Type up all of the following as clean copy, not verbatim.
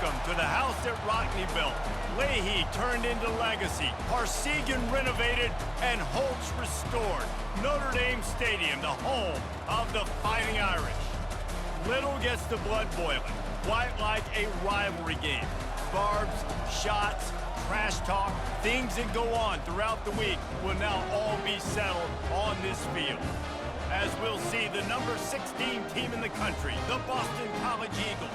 Welcome to the house that Rockney built. Leahy turned into legacy. Parsegan renovated and Holtz restored. Notre Dame Stadium, the home of the Fighting Irish. Little gets the blood boiling, quite like a rivalry game. Barbs, shots, trash talk, things that go on throughout the week will now all be settled on this field. As we'll see the number 16 team in the country, the Boston College Eagles,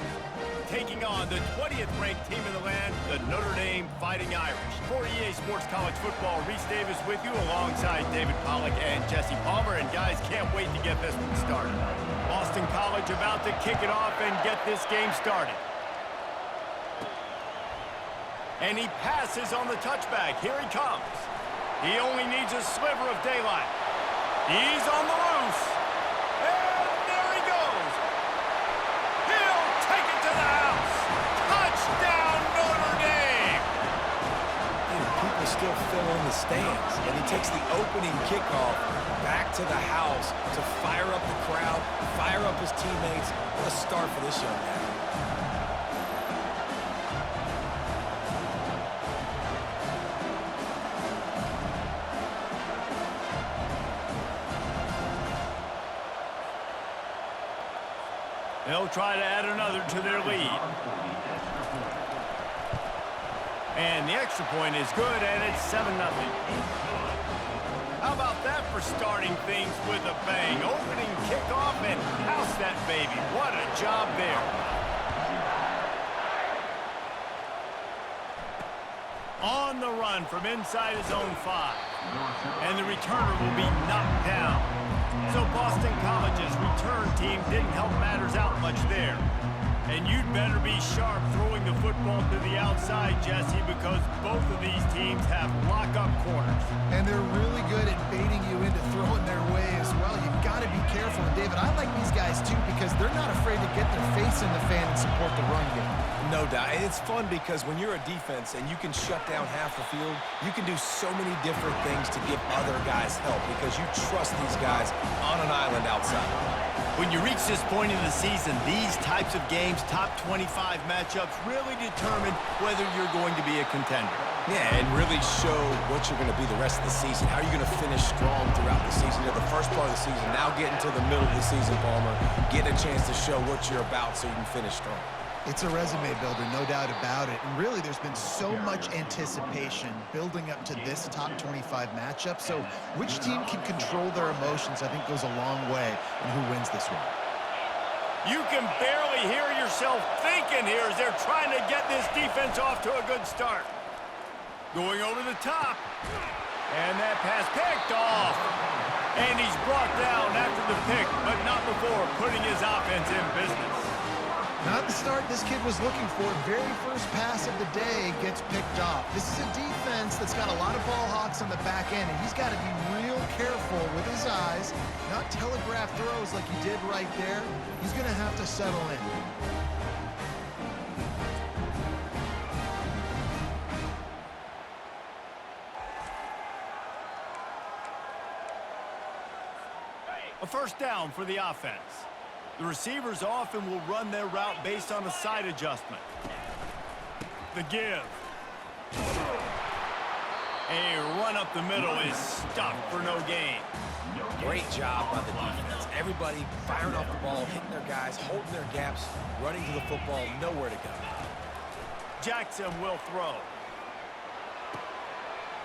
taking on the 20th ranked team in the land, the Notre Dame Fighting Irish. For EA Sports College Football, Reese Davis with you alongside David Pollack and Jesse Palmer. And guys, can't wait to get this one started. Boston College about to kick it off and get this game started. And he passes on the touchback. Here he comes. He only needs a sliver of daylight. He's on the loose. And there he goes. He'll take it to the house. Touchdown, Notre Dame. People still fill in the stands. And he takes the opening kickoff back to the house to fire up the crowd, fire up his teammates. What a start for this young man. They'll try to add another to their lead. And the extra point is good, and it's 7-0. How about that for starting things with a bang? Opening kickoff and house that baby. What a job there. On the run from inside his own 5. And the returner will be knocked down. So Boston College's return team didn't help matters out much there. And you'd better be sharp throwing the football to the outside, Jesse, because both of these teams have lock-up corners. And they're really good at baiting you into throwing their way as well. You've got to be careful. And, David, I like these guys, too, because they're not afraid to get their face in the fan and support the run game. No doubt. And it's fun because when you're a defense and you can shut down half the field, you can do so many different things to give other guys help because you trust these guys on an island outside. When you reach this point in the season, these types of games, top 25 matchups, really determine whether you're going to be a contender. Yeah, and really show what you're going to be the rest of the season. How are you going to finish strong throughout the season? You're the first part of the season, now getting to the middle of the season, Palmer, getting a chance to show what you're about so you can finish strong. It's a resume builder, no doubt about it. And really, there's been so much anticipation building up to this top 25 matchup. So which team can control their emotions, I think, goes a long way in who wins this one. You can barely hear yourself thinking here as they're trying to get this defense off to a good start. Going over the top. And that pass picked off. And he's brought down after the pick, but not before putting his offense in business. Not the start this kid was looking for. Very first pass of the day gets picked off. This is a defense that's got a lot of ball hawks on the back end, and he's got to be real careful with his eyes, not telegraph throws like he did right there. He's going to have to settle in. A first down for the offense. The receivers often will run their route based on a side adjustment. The give. A run up the middle is stuffed for no gain. Great job by the defense. Everybody firing off the ball, hitting their guys, holding their gaps, running to the football, nowhere to go. Jackson will throw.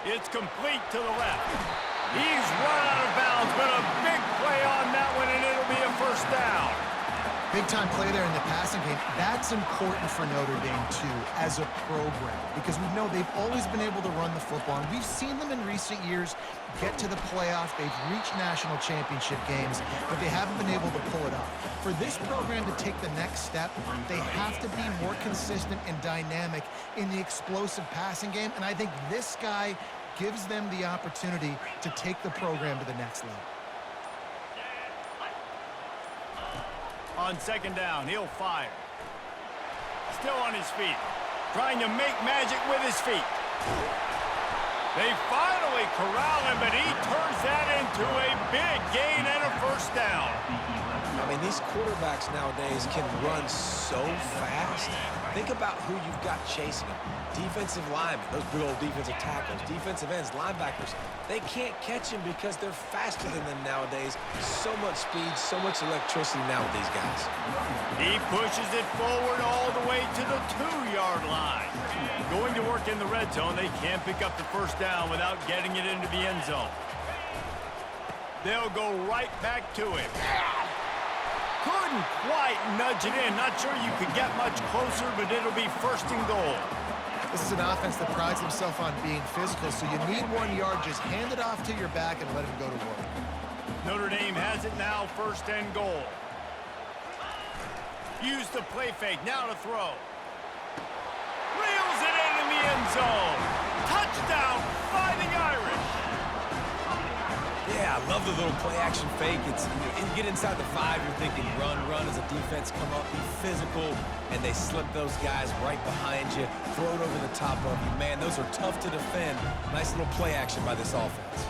It's complete to the left. He's run out of bounds, but a big play on that one, and it'll be a first down. Big-time play there in the passing game. That's important for Notre Dame, too, as a program, because we know they've always been able to run the football, and we've seen them in recent years get to the playoff. They've reached national championship games, but they haven't been able to pull it off. For this program to take the next step, they have to be more consistent and dynamic in the explosive passing game, and I think this guy gives them the opportunity to take the program to the next level. On second down, he'll fire. Still on his feet, trying to make magic with his feet. They finally corral him, but he turns that into a big gain and a first down. I mean, these quarterbacks nowadays can run so fast. Think about who you've got chasing them. Defensive linemen, those big old defensive tackles, defensive ends, linebackers. They can't catch him because they're faster than them nowadays. So much speed, so much electricity now with these guys. He pushes it forward all the way to the 2-yard line. Going to work in the red zone, they can't pick up the first down without getting it into the end zone. They'll go right back to him. Couldn't quite nudge it in. Not sure you could get much closer, but it'll be first and goal. This is an offense that prides himself on being physical, so you need 1 yard. Just hand it off to your back and let him go to work. Notre Dame has it now, first and goal. Use the play fake, now to throw. Reels it in the end zone. Touchdown, Fighting Irish. Yeah, I love the little play-action fake. It's you get inside the 5, you're thinking run as a defense, come up, be physical, and they slip those guys right behind you, throw it over the top of you. Man, those are tough to defend. Nice little play action by this offense.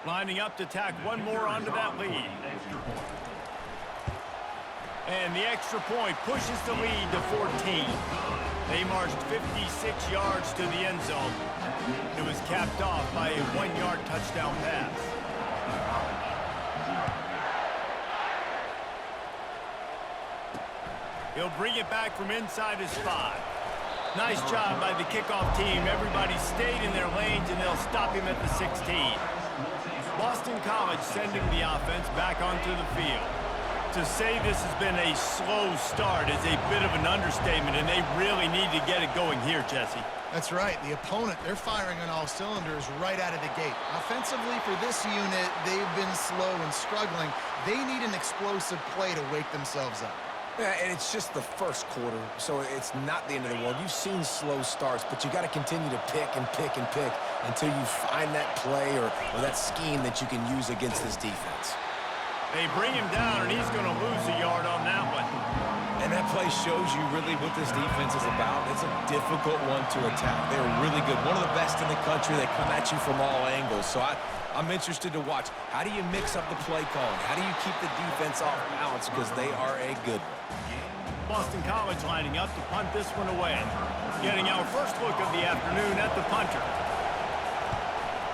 Lining up to tack one more onto that lead. And the extra point pushes the lead to 14. They marched 56 yards to the end zone. It was capped off by a 1-yard touchdown pass. He'll bring it back from inside his 5. Nice job by the kickoff team. Everybody stayed in their lanes, and they'll stop him at the 16. Boston College sending the offense back onto the field. To say this has been a slow start is a bit of an understatement, and they really need to get it going here, Jesse. That's right. The opponent, they're firing on all cylinders right out of the gate. Offensively, for this unit, they've been slow and struggling. They need an explosive play to wake themselves up. Yeah, and it's just the first quarter, so it's not the end of the world. You've seen slow starts, but you got to continue to pick and pick and pick until you find that play or that scheme that you can use against this defense. They bring him down, and he's going to lose a yard on that one. And that play shows you really what this defense is about. It's a difficult one to attack. They're really good. One of the best in the country. They come at you from all angles. So I'm interested to watch. How do you mix up the play calling? How do you keep the defense off balance? Because they are a good one. Boston College lining up to punt this one away. Getting our first look of the afternoon at the punter.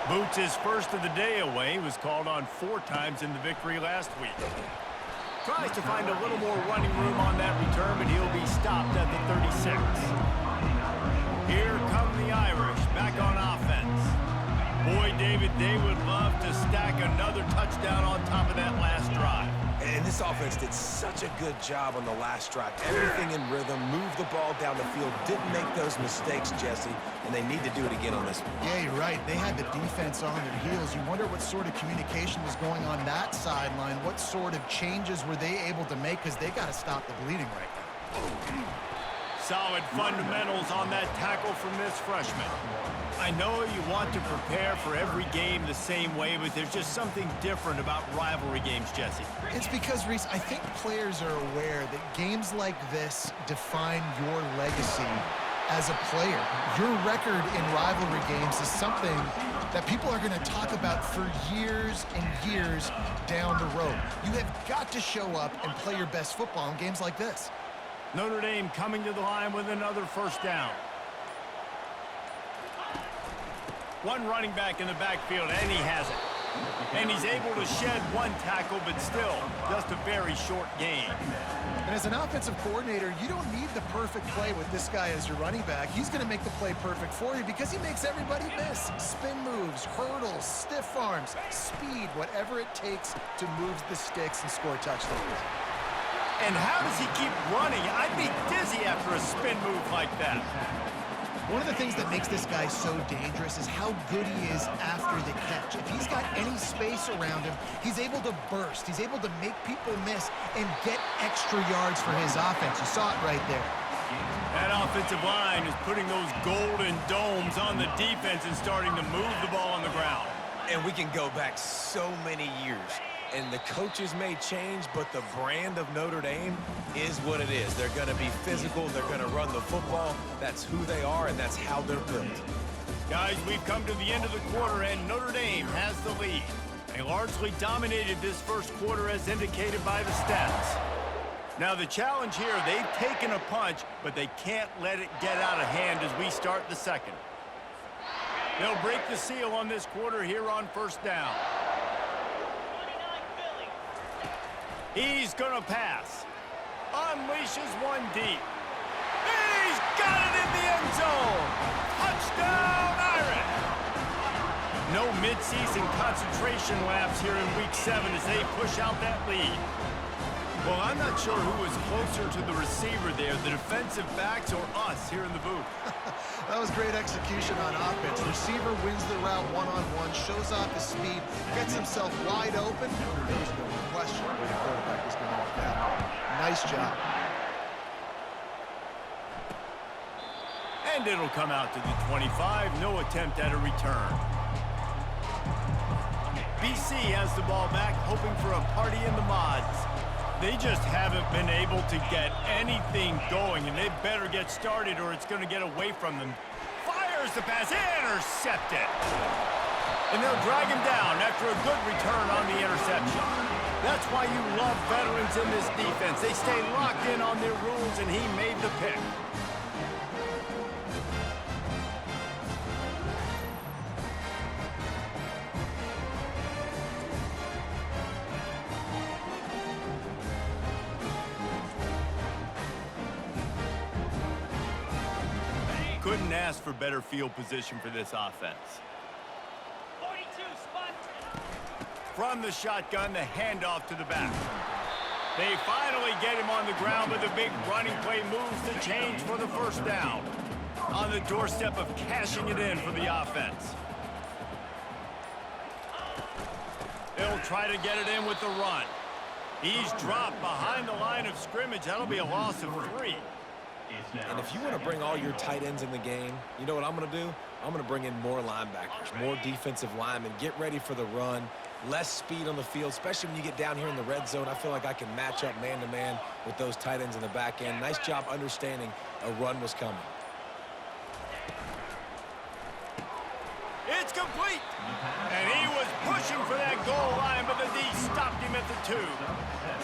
Boots his first of the day away, was called on 4 times in the victory last week. Tries to find a little more running room on that return, but he'll be stopped at the 36. Here come the Irish back on offense. Boy, David, they would love to stack another touchdown on top of that last drive. And this offense did such a good job on the last drive. Everything in rhythm, moved the ball down the field, didn't make those mistakes, Jesse, and they need to do it again on this one. Yeah, you're right. They had the defense on their heels. You wonder what sort of communication was going on that sideline. What sort of changes were they able to make, because they got to stop the bleeding right now. Solid fundamentals on that tackle from this freshman. I know you want to prepare for every game the same way, but there's just something different about rivalry games, Jesse. It's because, Reese, I think players are aware that games like this define your legacy as a player. Your record in rivalry games is something that people are going to talk about for years and years down the road. You have got to show up and play your best football in games like this. Notre Dame coming to the line with another first down. One running back in the backfield, and he has it. And he's able to shed one tackle, but still, just a very short gain. And as an offensive coordinator, you don't need the perfect play with this guy as your running back. He's going to make the play perfect for you because he makes everybody miss. Spin moves, hurdles, stiff arms, speed, whatever it takes to move the sticks and score touchdowns. And how does he keep running? I'd be dizzy after a spin move like that. One of the things that makes this guy so dangerous is how good he is after the catch. If he's got any space around him, he's able to burst. He's able to make people miss and get extra yards for his offense. You saw it right there. That offensive line is putting those golden domes on the defense and starting to move the ball on the ground. And we can go back so many years. And the coaches may change, but the brand of Notre Dame is what it is. They're going to be physical. They're going to run the football. That's who they are, and that's how they're built. Guys, we've come to the end of the quarter, and Notre Dame has the lead. They largely dominated this first quarter as indicated by the stats. Now the challenge here, they've taken a punch, but they can't let it get out of hand as we start the second. They'll break the seal on this quarter here on first down. He's gonna pass. Unleashes one deep. He's got it in the end zone. Touchdown, Irish. No midseason concentration laps here in week 7 as they push out that lead. Well, I'm not sure who was closer to the receiver there, the defensive backs or us here in the booth. That was great execution on offense. Receiver wins the route one-on-one, shows off his speed, gets himself wide open. There's no question where the quarterback was going to make that. Nice job. And it'll come out to the 25. No attempt at a return. BC has the ball back, hoping for a party in the mods. They just haven't been able to get anything going, and they better get started or it's going to get away from them. Fires the pass, intercepted. And they'll drag him down after a good return on the interception. That's why you love veterans in this defense. They stay locked in on their rules, and he made the pick. Couldn't ask for better field position for this offense. 42 spot. From the shotgun, the handoff to the back. They finally get him on the ground, but the big running play moves the change for the first down. On the doorstep of cashing it in for the offense. They'll try to get it in with the run. He's dropped behind the line of scrimmage. That'll be a loss of 3. And if you want to bring all your tight ends in the game, you know what I'm going to do? I'm going to bring in more linebackers, more defensive linemen, get ready for the run, less speed on the field, especially when you get down here in the red zone. I feel like I can match up man-to-man with those tight ends in the back end. Nice job understanding a run was coming. It's complete. And he was pushing for that goal line, but the D stopped him at the 2.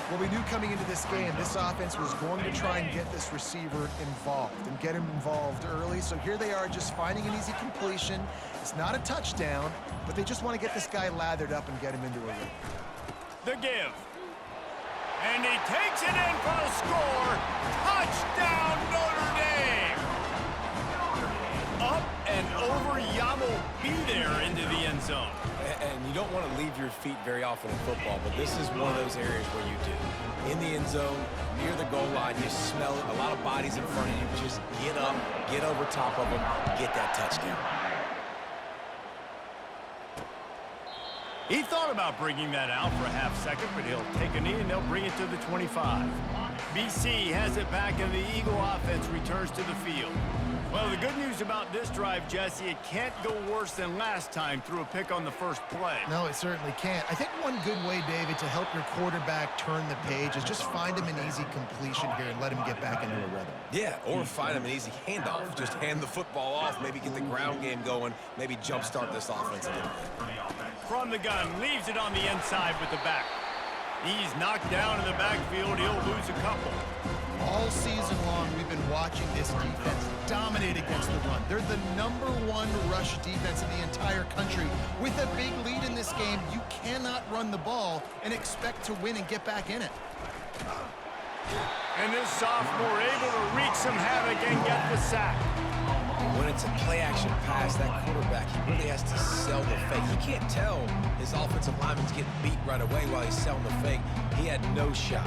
Well, we knew coming into this game, this offense was going to try and get this receiver involved and get him involved early. So here they are just finding an easy completion. It's not a touchdown, but they just want to get this guy lathered up and get him into a rhythm. The give. And he takes it in for a score. Touchdown, Notre Dame. Up and over, Yamo be there into the end zone. And you don't want to leave your feet very often in football, but this is one of those areas where you do. In the end zone, near the goal line, you smell it. A lot of bodies in front of you. Just get up, get over top of them, get that touchdown. He thought about bringing that out for a half second, but he'll take a knee and they'll bring it to the 25. BC has it back and the Eagle offense returns to the field. Well, the good news about this drive, Jesse, it can't go worse than last time through a pick on the first play. No, it certainly can't. I think one good way, David, to help your quarterback turn the page is just find him an easy completion here and let him get back into a rhythm. Yeah, or find him an easy handoff. Just hand the football off, maybe get the ground game going, maybe jumpstart this offense a little bit. From the gun, leaves it on the inside with the back. He's knocked down in the backfield. He'll lose a couple. All season long, we've been watching this defense dominate against the run. They're the #1 rush defense in the entire country. With a big lead in this game, you cannot run the ball and expect to win and get back in it. And this sophomore able to wreak some havoc and get the sack. When it's a play-action pass, that quarterback, he really has to sell the fake. He can't tell his offensive lineman's getting beat right away while he's selling the fake. He had no shot.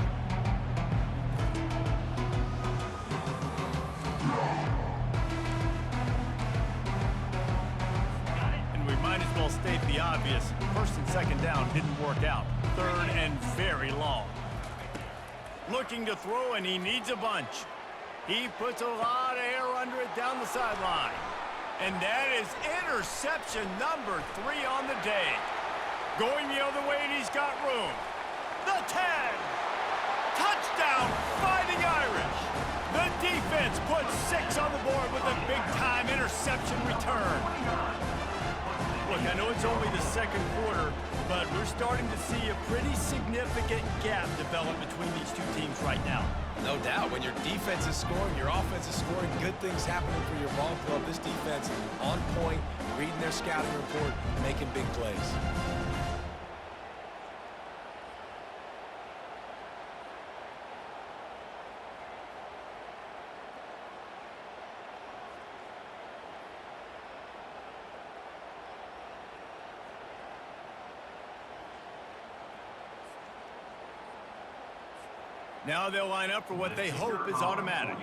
Might as well state the obvious. First and second down didn't work out. Third and very long. Looking to throw, and he needs a bunch. He puts a lot of air under it down the sideline. And that is interception number 3 on the day. Going the other way, and he's got room. The 10. Touchdown, Fighting Irish. The defense puts 6 on the board with a big-time interception return. Look, I know it's only the second quarter, but we're starting to see a pretty significant gap develop between these two teams right now. No doubt. When your defense is scoring, your offense is scoring, good things happening for your ball club. This defense on point, reading their scouting report, making big plays. Now they'll line up for what they hope is automatic.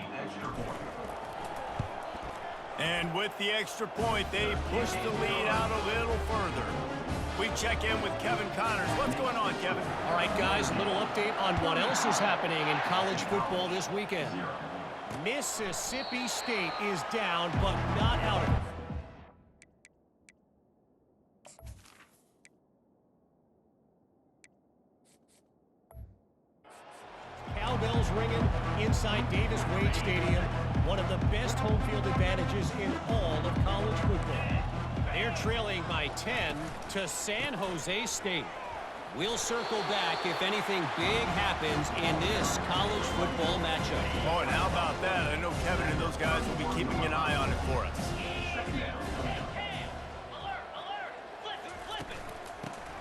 And with the extra point, they push the lead out a little further. We check in with Kevin Connors. What's going on, Kevin? All right, guys, a little update on what else is happening in college football this weekend. Mississippi State is down, but not out of it. Cowbells ringing inside Davis-Wade Stadium, one of the best home field advantages in all of college football. They're trailing by 10 to San Jose State. We'll circle back if anything big happens in this college football matchup. Oh, and how about that? I know Kevin and those guys will be keeping an eye on it for us.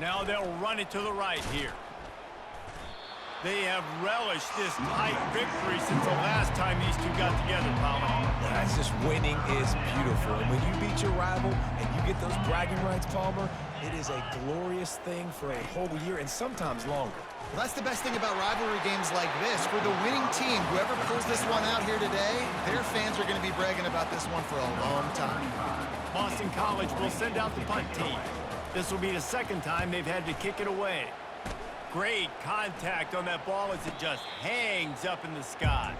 Now they'll run it to the right here. They have relished this tight victory since the last time these two got together, Palmer. That's just winning is beautiful. And when you beat your rival and you get those bragging rights, Palmer, it is a glorious thing for a whole year and sometimes longer. Well, that's the best thing about rivalry games like this. For the winning team, whoever pulls this one out here today, their fans are going to be bragging about this one for a long time. Boston College will send out the punt team. This will be the second time they've had to kick it away. Great contact on that ball as it just hangs up in the sky.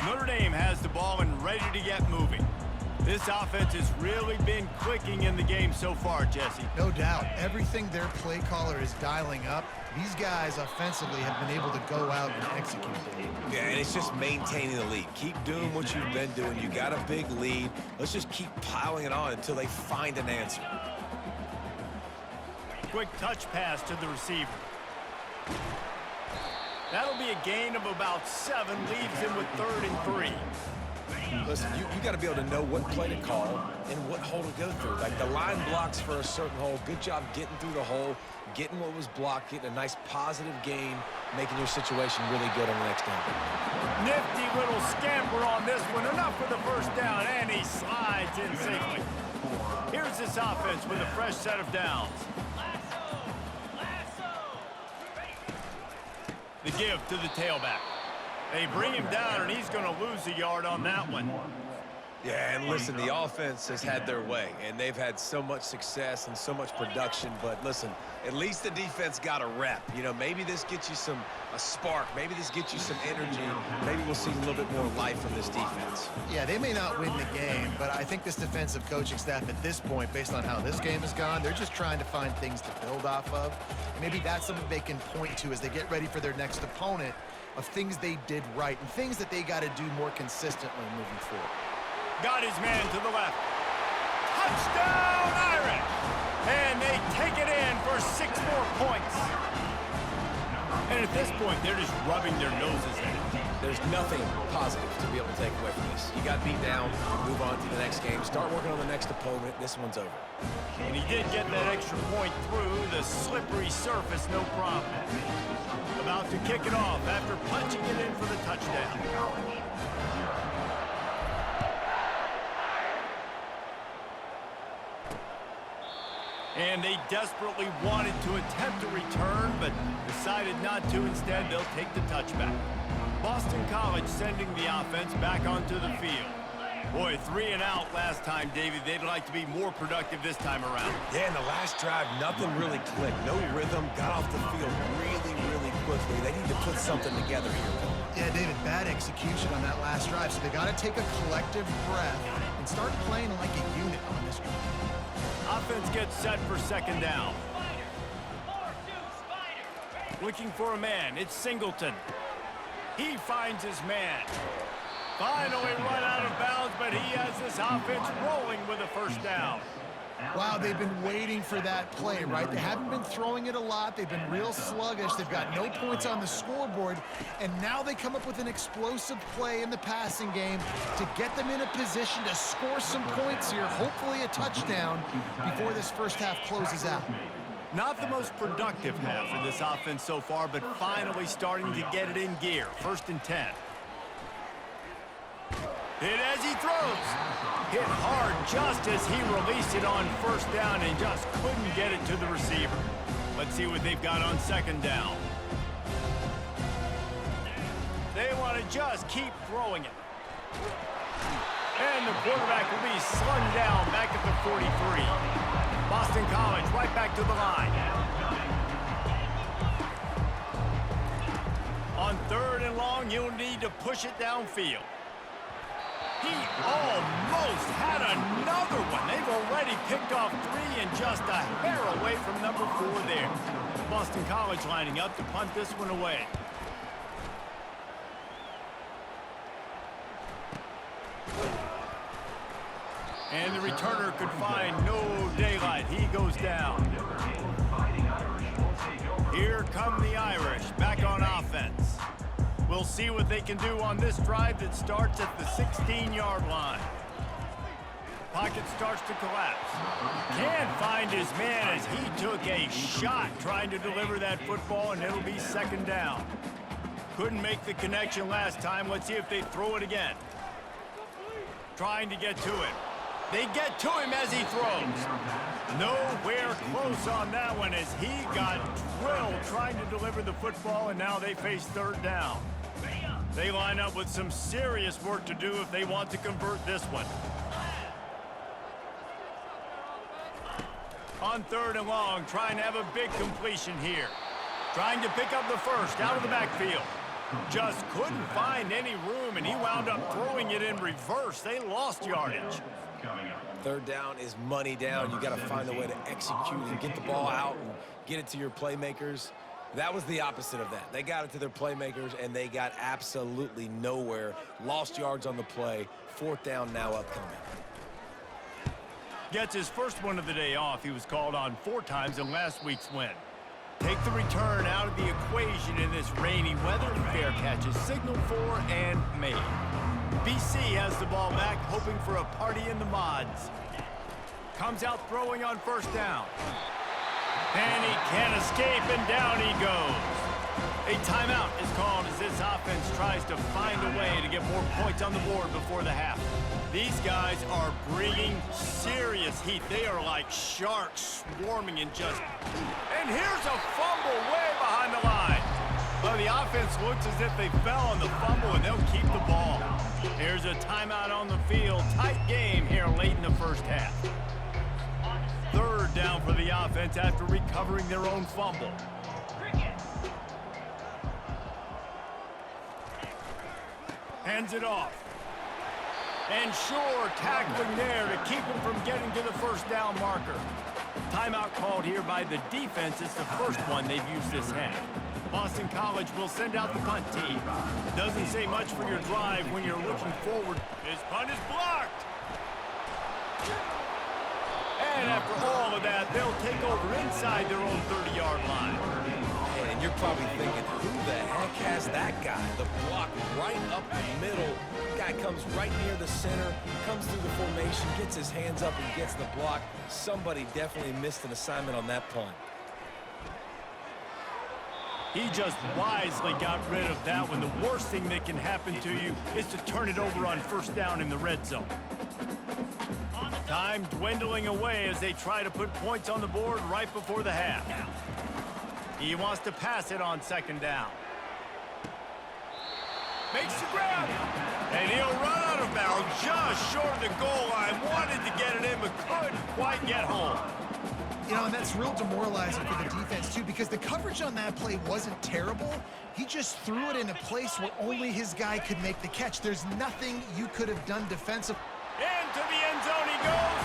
Notre Dame has the ball and ready to get moving. This offense has really been clicking in the game so far, Jesse. No doubt. Everything their play caller is dialing up, these guys offensively have been able to go out and execute. Yeah, and it's just maintaining the lead. Keep doing what you've been doing. You got a big lead. Let's just keep piling it on until they find an answer. Quick touch pass to the receiver. That'll be a gain of about 7, leaves him with 3rd and 3. Listen, you got to be able to know what play to call and what hole to go through. Like the line blocks for a certain hole. Good job getting through the hole, getting what was blocked, getting a nice positive gain, making your situation really good on the next down. Nifty little scamper on this one. Enough for the first down, and he slides in safely. Here's this offense with a fresh set of downs. The give to the tailback. They bring him down, and he's going to lose a yard on that one. Yeah, and listen, the offense has had their way, and they've had so much success and so much production. But listen, at least the defense got a rep. You know, maybe this gets you a spark. Maybe this gets you some energy. Maybe we'll see a little bit more life from this defense. Yeah, they may not win the game, but I think this defensive coaching staff at this point, based on how this game has gone, they're just trying to find things to build off of. And maybe that's something they can point to as they get ready for their next opponent, of things they did right and things that they got to do more consistently moving forward. Got his man to the left. Touchdown, Irish! And they take it in for 6 more points. And at this point, they're just rubbing their noses in it. There's nothing positive to be able to take away from this. You got beat down, move on to the next game, start working on the next opponent. This one's over. And he did get that extra point through the slippery surface, no problem. About to kick it off after punching it in for the touchdown. And they desperately wanted to attempt a return, but decided not to. Instead, they'll take the touchback. Boston College sending the offense back onto the field. Boy, 3 and out last time, Davey. They'd like to be more productive this time around. Yeah, in the last drive, nothing really clicked. No rhythm, got off the field really, really quickly. They need to put something together here. Yeah, David, bad execution on that last drive, so they got to take a collective breath and start playing like a unit on this one. offense gets set for second down. Looking for a man. It's Singleton. He finds his man. Finally run out of bounds, but he has this offense rolling with a first down. Wow, they've been waiting for that play, right? They haven't been throwing it a lot. They've been real sluggish. They've got no points on the scoreboard. And now they come up with an explosive play in the passing game to get them in a position to score some points here, hopefully a touchdown, before this first half closes out. Not the most productive half for this offense so far, but finally starting to get it in gear. 1st and 10. Hit as he throws. Hit hard just as he released it on first down and just couldn't get it to the receiver. Let's see what they've got on second down. They want to just keep throwing it. And the quarterback will be slung down back at the 43. Boston College right back to the line. On 3rd and long, you'll need to push it downfield. He almost had another one. They've already picked off 3 and just a hair away from number 4 there. Boston College lining up to punt this one away. And the returner could find no daylight. He goes down. Here come the Irish back on offense. We'll see what they can do on this drive that starts at the 16-yard line. Pocket starts to collapse. Can't find his man as he took a shot trying to deliver that football, and it'll be second down. Couldn't make the connection last time. Let's see if they throw it again. Trying to get to him. They get to him as he throws. Nowhere close on that one as he got drilled trying to deliver the football, and now they face 3rd down. They line up with some serious work to do if they want to convert this one. On 3rd and long, trying to have a big completion here. Trying to pick up the first out of the backfield. Just couldn't find any room, and he wound up throwing it in reverse. They lost yardage. 3rd down is money down. You got to find a way to execute and get the ball out and get it to your playmakers. That was the opposite of that. They got it to their playmakers, and they got absolutely nowhere. Lost yards on the play. 4th down now upcoming. Gets his first one of the day off. He was called on 4 times in last week's win. Take the return out of the equation in this rainy weather. Fair catch is signaled for and made. BC has the ball back, hoping for a party in the mods. Comes out throwing on 1st down. And he can't escape, and down he goes. A timeout is called as this offense tries to find a way to get more points on the board before the half. These guys are bringing serious heat. They are like sharks swarming and just... And here's a fumble way behind the line. Well, the offense looks as if they fell on the fumble, and they'll keep the ball. Here's a timeout on the field. Tight game here late in the first half. 3rd down for the offense after recovering their own fumble. Hands it off. And sure, tackling there to keep him from getting to the 1st down marker. Timeout called here by the defense. It's the first one they've used this half. Boston College will send out the punt team. Doesn't say much for your drive when you're looking forward. His punt is blocked. And after all of that, they'll take over inside their own 30-yard line. And you're probably thinking, who the heck has that guy? The block right up the middle. Guy comes right near the center, comes through the formation, gets his hands up and gets the block. Somebody definitely missed an assignment on that punt. He just wisely got rid of that one. The worst thing that can happen to you is to turn it over on 1st down in the red zone. Time dwindling away as they try to put points on the board right before the half. He wants to pass it on 2nd down. Makes the grab. And he'll run out of bounds just short of the goal line. Wanted to get it in, but couldn't quite get home. You know, and that's real demoralizing for the defense, too, because the coverage on that play wasn't terrible. He just threw it in a place where only his guy could make the catch. There's nothing you could have done defensively. Into the end zone he goes.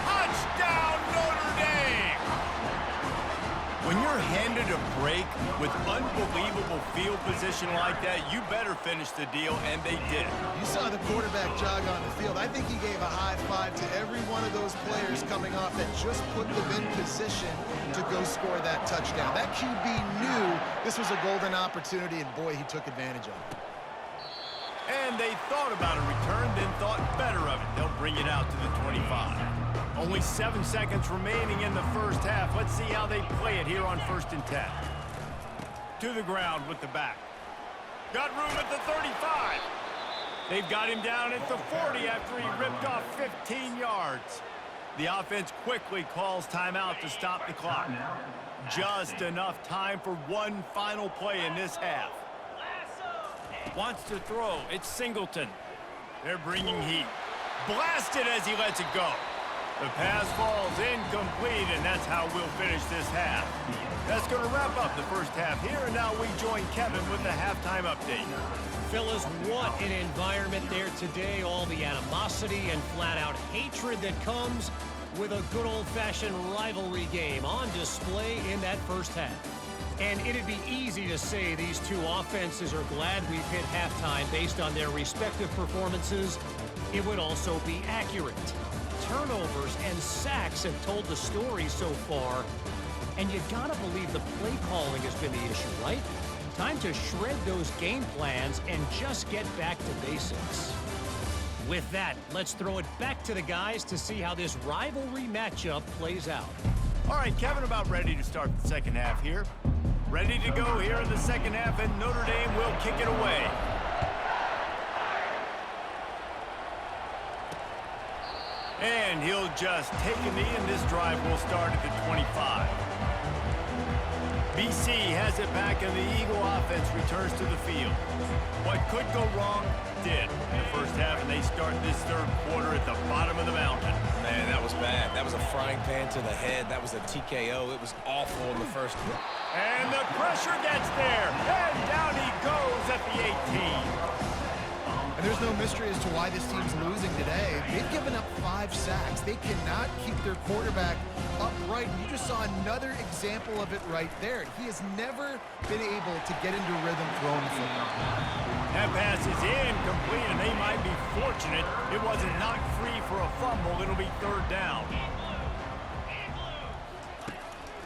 Touchdown, Notre Dame! When you're handed a break with unbelievable field position like that, you better finish the deal, and they did. You saw the quarterback jog on the field. I think he gave a high five to every one of those players coming off that just put them in position to go score that touchdown. That QB knew this was a golden opportunity, and boy, he took advantage of it. And they thought about a return, then thought better of it. They'll bring it out to the 25. Only 7 seconds remaining in the first half. Let's see how they play it here on 1st and 10. To the ground with the back. Got room at the 35. They've got him down at the 40 after he ripped off 15 yards. The offense quickly calls timeout to stop the clock. Just enough time for one final play in this half. Wants to throw. It's Singleton. They're bringing heat. Blasted as he lets it go. The pass falls incomplete, and that's how we'll finish this half. That's going to wrap up the first half here, and now we join Kevin with the halftime update. Fellas, what an environment there today. All the animosity and flat-out hatred that comes with a good old-fashioned rivalry game on display in that first half. And it'd be easy to say these two offenses are glad we've hit halftime based on their respective performances. It would also be accurate. Turnovers and sacks have told the story so far. And you gotta believe the play calling has been the issue, right? Time to shred those game plans and just get back to basics. With that, let's throw it back to the guys to see how this rivalry matchup plays out. All right, Kevin, about ready to start the second half here. Ready to go here in the second half, and Notre Dame will kick it away. And he'll just take a knee, and this drive will start at the 25. BC has it back, and the Eagle offense returns to the field. What could go wrong did in the first half, and they start this third quarter at the bottom of the mountain. Man, that was bad. That was a frying pan to the head. That was a TKO. It was awful in the first. And the pressure gets there, and down he goes at the 18. And there's no mystery as to why this team's losing today. They've given up 5 sacks. They cannot keep their quarterback upright. You just saw another example of it right there. He has never been able to get into rhythm throwing the football. That pass is incomplete, and they might be fortunate it wasn't knocked free for a fumble. It'll be third down.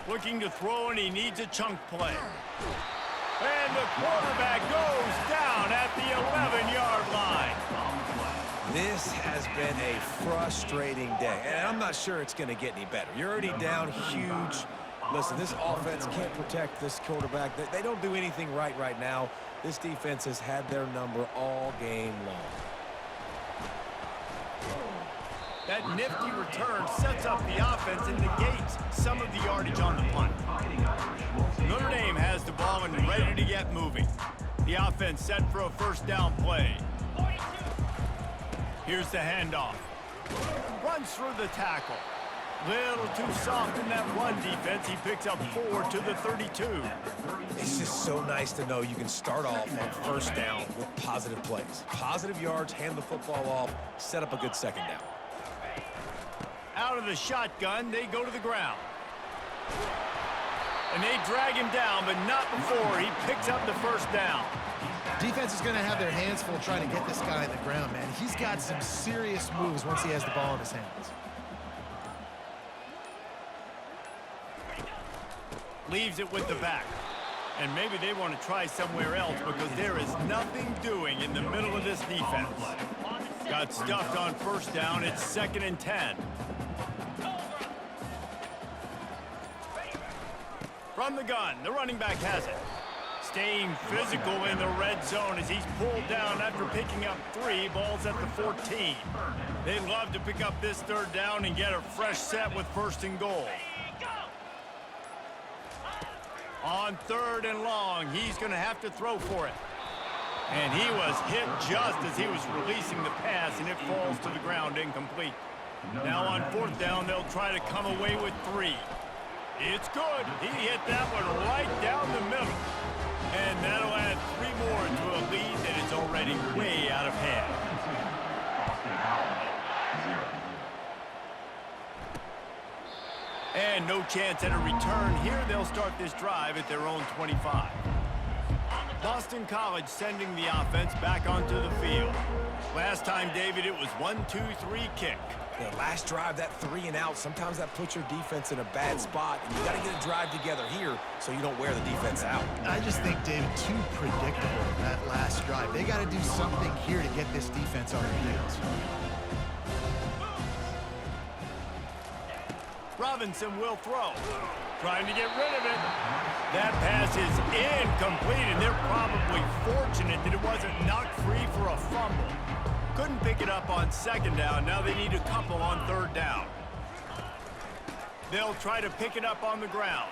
Looking to throw, and he needs a chunk play. And the quarterback goes down at the 11-yard line. This has been a frustrating day, and I'm not sure it's going to get any better. You're already down huge. Listen, this offense can't protect this quarterback. They don't do anything right now. This defense has had their number all game long. That nifty return sets up the offense and negates some of the yardage on the punt. Notre Dame has the ball and ready to get moving. The offense set for a first down play. Here's the handoff. Runs through the tackle. Little too soft in that run defense. He picks up 4 to the 32. It's just so nice to know you can start off on first down with positive plays. Positive yards, hand the football off, set up a good second down. Out of the shotgun, they go to the ground. And they drag him down, but not before he picks up the first down. Defense is going to have their hands full trying to get this guy on the ground, man. He's got some serious moves once he has the ball in his hands. Leaves it with the back. And maybe they want to try somewhere else because there is nothing doing in the middle of this defense. Got stuffed on first down. It's 2nd and 10. From the gun, the running back has it. Staying physical in the red zone as he's pulled down after picking up 3 balls at the 14. They love to pick up this third down and get a fresh set with 1st and goal. On 3rd and long, he's going to have to throw for it. And he was hit just as he was releasing the pass, and it falls to the ground incomplete. Now on 4th down, they'll try to come away with 3. It's good. He hit that one right down the middle. And that'll add 3 more to a lead that is already way out of hand. And no chance at a return here. They'll start this drive at their own 25. Boston College sending the offense back onto the field. Last time, David, it was 1-2-3 kick. The last drive, that 3 and out, sometimes that puts your defense in a bad spot, and you got to get a drive together here so you don't wear the defense out. I just think, David, too predictable, that last drive. They got to do something here to get this defense on their heels. Robinson will throw. Trying to get rid of it. That pass is incomplete, and they're probably fortunate that it wasn't knocked free for a fumble. Couldn't pick it up on second down. Now they need a couple on third down. They'll try to pick it up on the ground.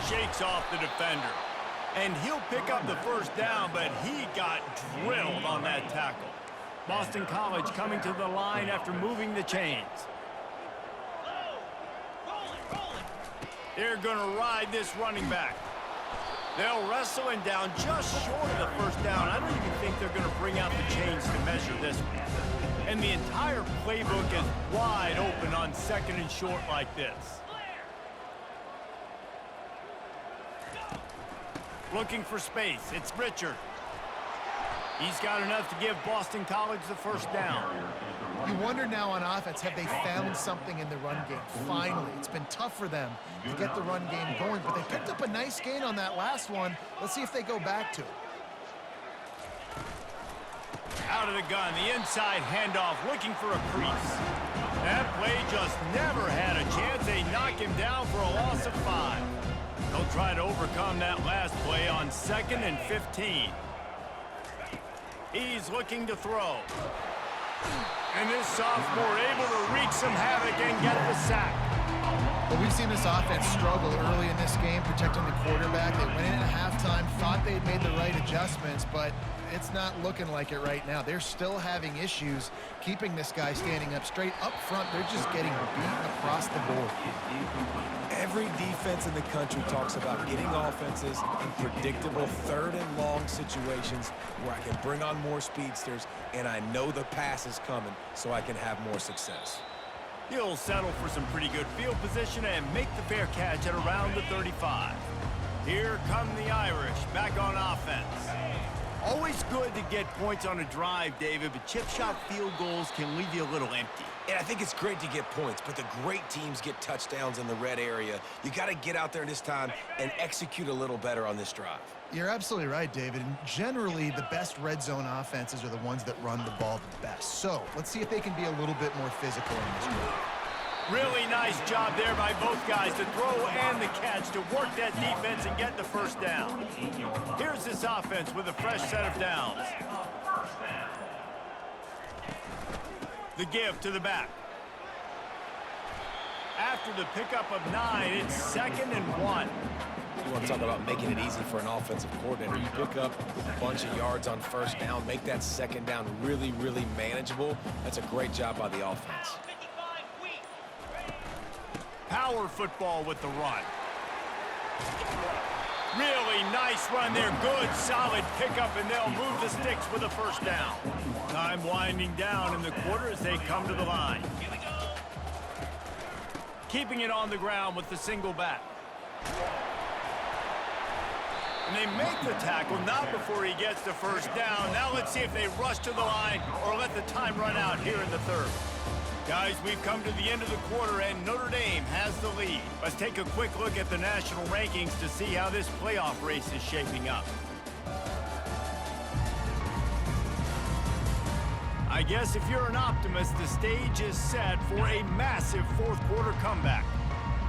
Shakes off the defender. And he'll pick up the first down, but he got drilled on that tackle. Boston College coming to the line after moving the chains. They're going to ride this running back. They'll wrestle him down just short of the first down. I don't even think they're going to bring out the chains to measure this one. And the entire playbook is wide open on second and short like this. Looking for space. It's Richard. He's got enough to give Boston College the first down. You wonder now on offense, have they found something in the run game? Finally, it's been tough for them to get the run game going, but they picked up a nice gain on that last one. Let's see if they go back to it. Out of the gun, the inside handoff, looking for a crease. That play just never had a chance. They knock him down for a loss of 5. They'll try to overcome that last play on 2nd and 15. He's looking to throw. And this sophomore able to wreak some havoc and get the sack. Well, we've seen this offense struggle early in this game protecting the quarterback. They went in at halftime, thought they'd made the right adjustments, but it's not looking like it right now. They're still having issues keeping this guy standing up straight. Up front, they're just getting beaten across the board. Every defense in the country talks about getting offenses in predictable 3rd and long situations where I can bring on more speedsters and I know the pass is coming so I can have more success. He'll settle for some pretty good field position and make the fair catch at around the 35. Here come the Irish back on offense. Always good to get points on a drive, David, but chip shot field goals can leave you a little empty. And I think it's great to get points, but the great teams get touchdowns in the red area. You got to get out there this time and execute a little better on this drive. You're absolutely right, David. And generally, the best red zone offenses are the ones that run the ball the best. So let's see if they can be a little bit more physical in this drive. Really nice job there by both guys, the throw and the catch, to work that defense and get the first down. Here's this offense with a fresh set of downs. The give to the back. After the pickup of 9, it's 2nd and 1. You want to talk about making it easy for an offensive coordinator. You pick up a bunch of yards on first down, make that second down really, really manageable. That's a great job by the offense. Power football with the run. Really nice run there. Good, solid pickup, and they'll move the sticks with a first down. Time winding down in the quarter as they come to the line. Keeping it on the ground with the single back. And they make the tackle, not before he gets the first down. Now let's see if they rush to the line or let the time run out here in the 3rd. Guys, we've come to the end of the quarter, and Notre Dame has the lead. Let's take a quick look at the national rankings to see how this playoff race is shaping up. I guess if you're an optimist, the stage is set for a massive 4th quarter comeback.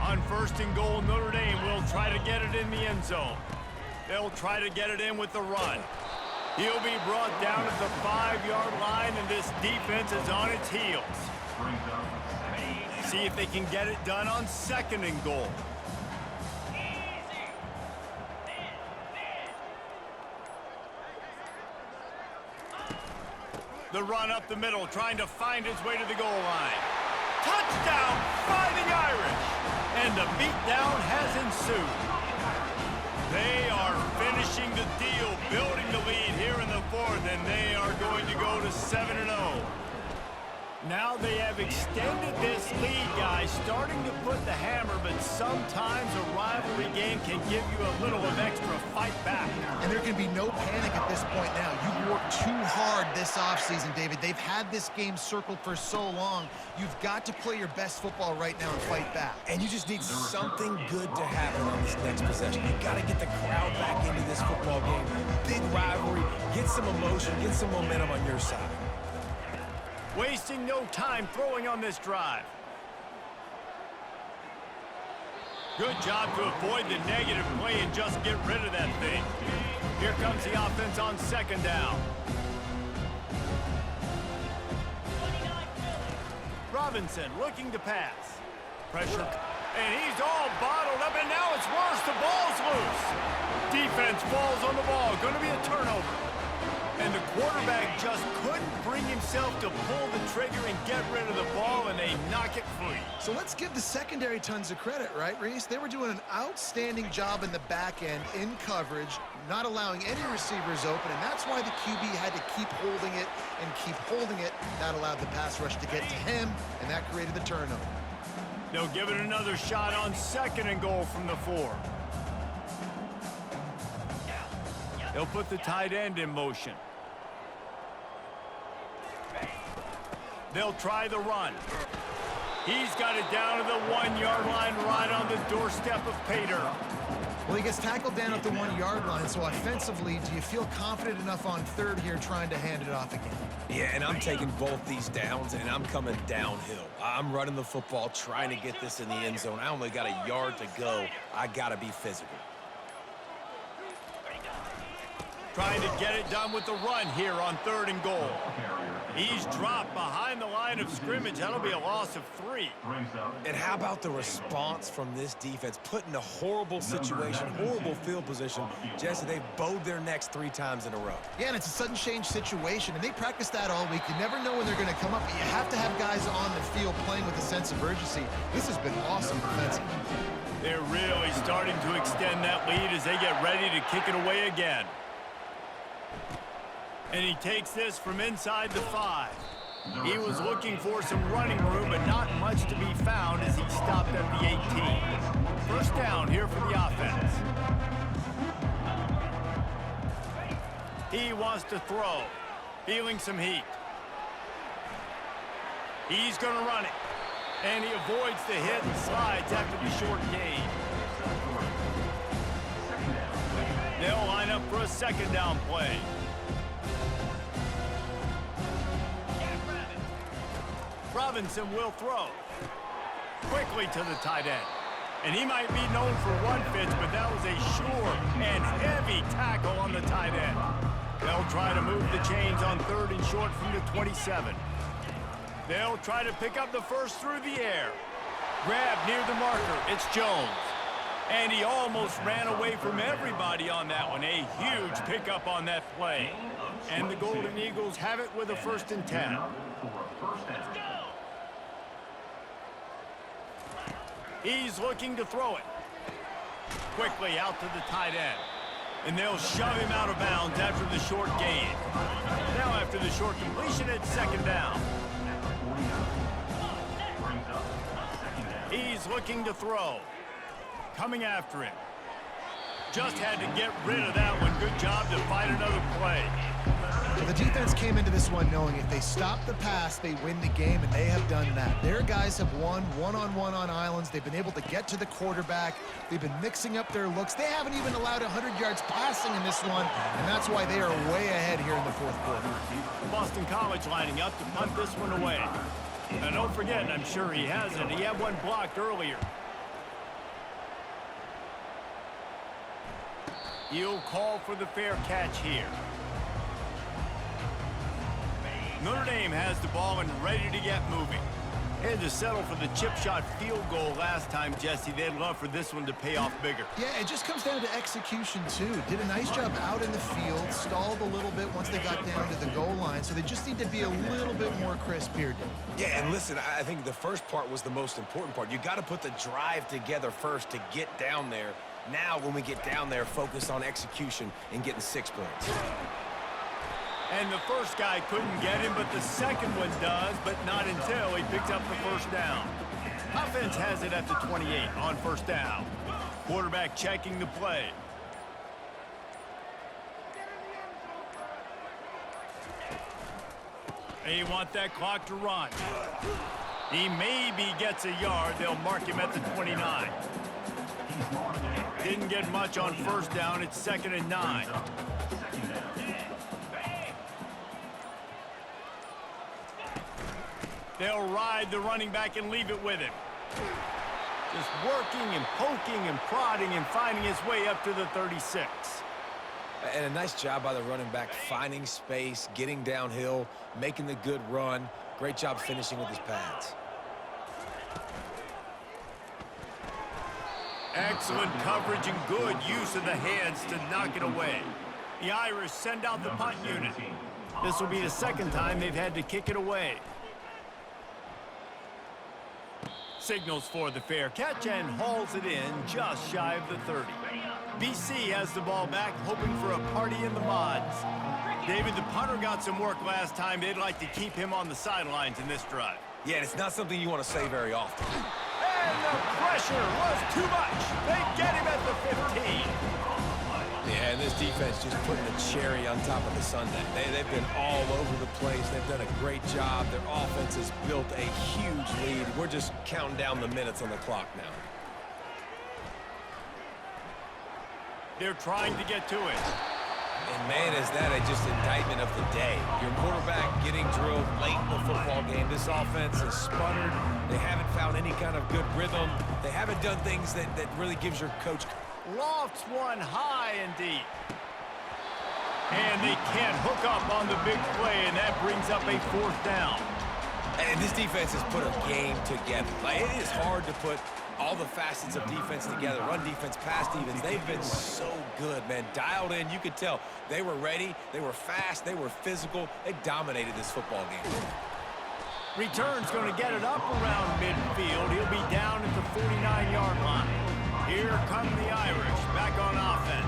On 1st and goal, Notre Dame will try to get it in the end zone. They'll try to get it in with the run. He'll be brought down at the 5-yard line, and this defense is on its heels. See if they can get it done on 2nd and goal. The run up the middle, trying to find his way to the goal line. Touchdown, Fighting Irish! And the beatdown has ensued. They are finishing the deal, building the lead here in the 4th, and they are going to go to 7-0. Now they have extended this lead, guys, starting to put the hammer but sometimes a rivalry game can give you a little of extra fight back. And there can be no panic at this point now. You've worked too hard this offseason, David. They've had this game circled for so long. You've got to play your best football right now and fight back. And you just need something good to happen on this next possession. You got to get the crowd back into this football game. Big rivalry. Get some emotion. Get some momentum on your side. Wasting no time throwing on this drive. Good job to avoid the negative play and just get rid of that thing. Here comes the offense on second down. Robinson looking to pass. Pressure. And he's all bottled up, and now it's worse. The ball's loose. Defense falls on the ball. Going to be a turnover. And the quarterback just couldn't bring himself to pull the trigger and get rid of the ball, and they knock it free. So let's give the secondary tons of credit, right, Reese? They were doing an outstanding job in the back end, in coverage, not allowing any receivers open, and that's why the QB had to keep holding it and keep holding it. That allowed the pass rush to get to him, and that created the turnover. They'll give it another shot on second and goal from the 4. They'll put the tight end in motion. They'll try the run. He's got it down to the 1-yard line right on the doorstep of Pater. Well, he gets tackled down at the 1-yard line, so offensively, do you feel confident enough on third here trying to hand it off again? Yeah, and I'm taking both these downs, and I'm coming downhill. I'm running the football, trying to get this in the end zone. I only got a yard to go. I got to be physical. Trying to get it done with the run here on third and goal. He's dropped behind the line of scrimmage. That'll be a loss of 3. And how about the response from this defense? Put in a horrible situation, horrible field position. Jesse, they've bowed their necks 3 times in a row. Yeah, and it's a sudden change situation, and they practice that all week. You never know when they're going to come up, but you have to have guys on the field playing with a sense of urgency. This has been awesome defensively. They're really starting to extend that lead as they get ready to kick it away again. And he takes this from inside the 5. He was looking for some running room, but not much to be found as he stopped at the 18. First down here for the offense. He wants to throw. Feeling some heat. He's going to run it. And he avoids the hit and slides after the short gain. They'll line up for a second down play. Robinson will throw. Quickly to the tight end. And he might be known for run fits, but that was a sure and heavy tackle on the tight end. They'll try to move the chains on third and short from the 27. They'll try to pick up the first through the air. Grab near the marker. It's Jones. And he almost ran away from everybody on that one. A huge pickup on that play. And the Golden Eagles have it with a 1st and 10. He's looking to throw it. Quickly out to the tight end. And they'll shove him out of bounds after the short gain. Now after the short completion, it's second down. He's looking to throw. Coming after him. Just had to get rid of that one. Good job to fight another play. Well, the defense came into this one knowing if they stop the pass, they win the game, and they have done that. Their guys have won one-on-one on islands. They've been able to get to the quarterback. They've been mixing up their looks. They haven't even allowed 100 yards passing in this one, and that's why they are way ahead here in the 4th quarter. Boston College lining up to punt this one away. Now, don't forget, and I'm sure he has it, he had one blocked earlier. He'll call for the fair catch here. Notre Dame has the ball and ready to get moving. Had to settle for the chip shot field goal last time, Jesse. They'd love for this one to pay off bigger. Yeah, it just comes down to execution, too. Did a nice job out in the field, stalled a little bit once they got down to the goal line, so they just need to be a little bit more crisp here, Dave. Yeah, and listen, I think the first part was the most important part. You got to put the drive together first to get down there. Now, when we get down there, focus on execution and getting 6 points. And the first guy couldn't get him, but the second one does, but not until he picked up the first down. Offense has it at the 28 on first down. Quarterback checking the play. They want that clock to run. He maybe gets a yard. They'll mark him at the 29. Didn't get much on first down. It's 2nd and 9. They'll ride the running back and leave it with him. Just working and poking and prodding and finding his way up to the 36. And a nice job by the running back, finding space, getting downhill, making the good run. Great job finishing with his pads. Excellent coverage and good use of the hands to knock it away. The Irish send out the punt unit. This will be the 2nd time they've had to kick it away. Signals for the fair catch and hauls it in just shy of the 30. BC has the ball back, hoping for a party in the mods. David, the punter got some work last time. They'd like to keep him on the sidelines in this drive. Yeah, it's not something you want to say very often. And the pressure was too much. They get him at the 15. Yeah, and this defense just putting a cherry on top of the sundae. They've been all over the place. They've done a great job. Their offense has built a huge lead. We're just counting down the minutes on the clock now. They're trying to get to it. And, man, is that just indictment of the day. Your quarterback getting drilled late in the football game. This offense has sputtered. They haven't found any kind of good rhythm. They haven't done things that really gives your coach. Lofts one high and deep. And they can't hook up on the big play, and that brings up a 4th down. And this defense has put a game together. Like, it is hard to put all the facets of defense together. Run defense, pass defense. They've been so good, man. Dialed in. You could tell they were ready. They were fast. They were physical. They dominated this football game. Return's going to get it up around midfield. He'll be down at the 49-yard line. Here come the Irish back on offense.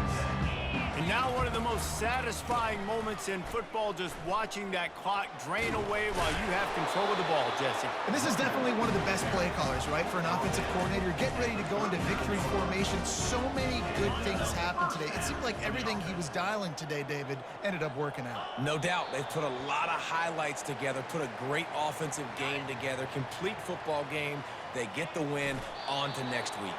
And now one of the most satisfying moments in football, just watching that clock drain away while you have control of the ball, Jesse. And this is definitely one of the best play callers, right, for an offensive coordinator. Getting ready to go into victory formation. So many good things happened today. It seemed like everything he was dialing today, David, ended up working out. No doubt. They've put a lot of highlights together, put a great offensive game together, complete football game. They get the win. On to next week.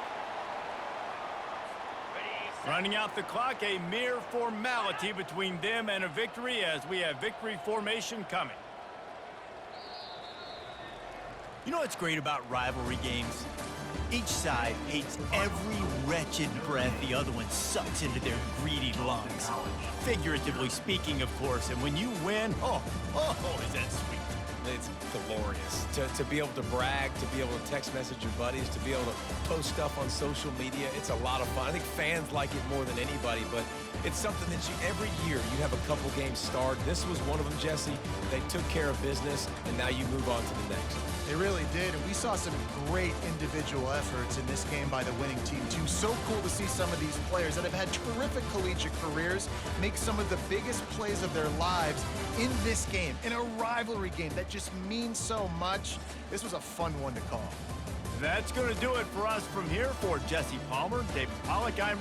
Running out the clock, a mere formality between them and a victory as we have victory formation coming. You know what's great about rivalry games? Each side hates every wretched breath the other one sucks into their greedy lungs. Figuratively speaking, of course, and when you win, oh, is that sweet. It's glorious to be able to brag, to be able to text message your buddies, to be able to post stuff on social media. It's a lot of fun. I think fans like it more than anybody, but it's something that every year you have a couple games start. This was one of them, Jesse. They took care of business, and now you move on to the next. They really did, and we saw some great individual efforts in this game by the winning team, too. So cool to see some of these players that have had terrific collegiate careers make some of the biggest plays of their lives in this game, in a rivalry game that just means so much. This was a fun one to call. That's going to do it for us from here. For Jesse Palmer, David Pollack, I'm